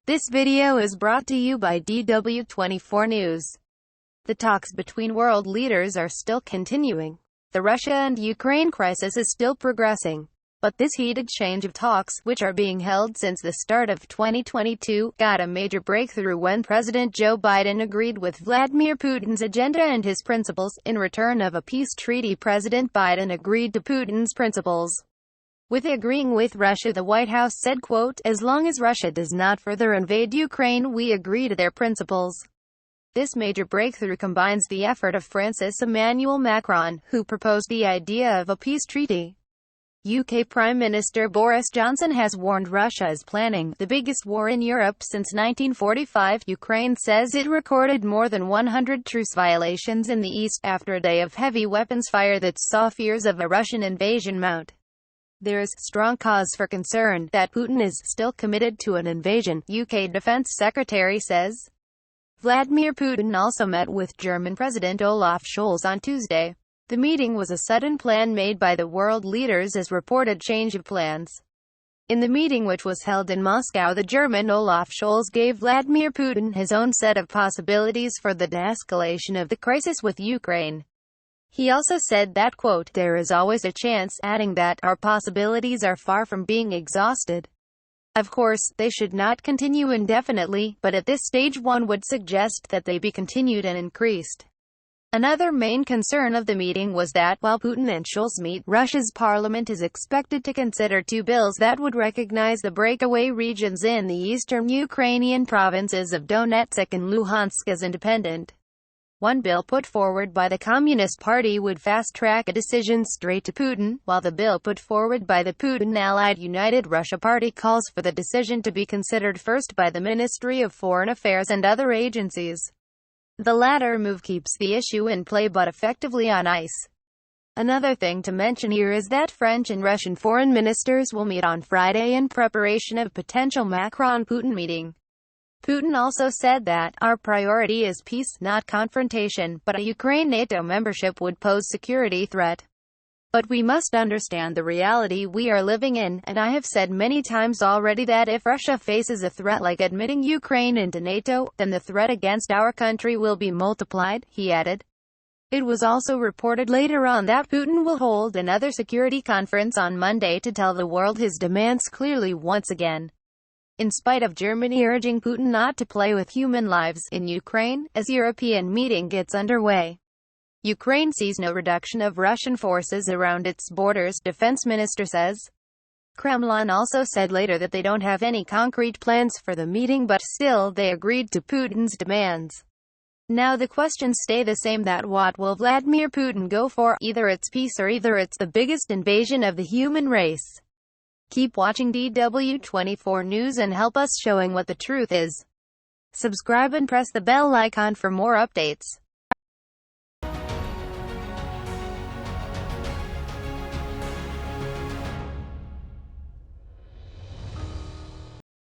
This video is brought to you by DW24 News. The talks between world leaders are still continuing. The Russia and Ukraine crisis is still progressing. But this heated change of talks, which are being held since the start of 2022, got a major breakthrough when President Joe Biden agreed with Vladmir Putin's agenda and his principles. In return of a peace treaty, President Biden agreed to Putin's principles. With agreeing with Russia, the White House said, quote, "As long as Russia does not further invade Ukraine, we agree to their principles." This major breakthrough combines the effort of Francis Emmanuel Macron, who proposed the idea of a peace treaty. UK Prime Minister Boris Johnson has warned Russia is planning the biggest war in Europe since 1945. Ukraine says it recorded more than 100 truce violations in the east after a day of heavy weapons fire that saw fears of a Russian invasion mount. There is strong cause for concern that Putin is still committed to an invasion, UK Defense Secretary says. Vladimir Putin also met with German President Olaf Scholz on Tuesday. The meeting was a sudden plan made by the world leaders as reported change of plans. In the meeting, which was held in Moscow, the German Olaf Scholz gave Vladimir Putin his own set of possibilities for the de-escalation of the crisis with Ukraine. He also said that, quote, "There is always a chance," adding that, "our possibilities are far from being exhausted. Of course, they should not continue indefinitely, but at this stage one would suggest that they be continued and increased." Another main concern of the meeting was that, while Putin and Scholz meet, Russia's parliament is expected to consider two bills that would recognize the breakaway regions in the eastern Ukrainian provinces of Donetsk and Luhansk as independent. One bill put forward by the Communist Party would fast-track a decision straight to Putin, while the bill put forward by the Putin-allied United Russia Party calls for the decision to be considered first by the Ministry of Foreign Affairs and other agencies. The latter move keeps the issue in play but effectively on ice. Another thing to mention here is that French and Russian foreign ministers will meet on Friday in preparation of a potential Macron-Putin meeting. Putin also said that, "Our priority is peace, not confrontation, but a Ukraine NATO membership would pose security threat. But we must understand the reality we are living in, and I have said many times already that if Russia faces a threat like admitting Ukraine into NATO, then the threat against our country will be multiplied," he added. It was also reported later on that Putin will hold another security conference on Monday to tell the world his demands clearly once again. In spite of Germany urging Putin not to play with human lives in Ukraine, as European meeting gets underway. Ukraine sees no reduction of Russian forces around its borders, defense minister says. Kremlin also said later that they don't have any concrete plans for the meeting, but still they agreed to Putin's demands. Now the questions stay the same: that what will Vladimir Putin go for? Either it's peace or either it's the biggest invasion of the human race. Keep watching DW24 News and help us showing what the truth is. Subscribe and press the bell icon for more updates.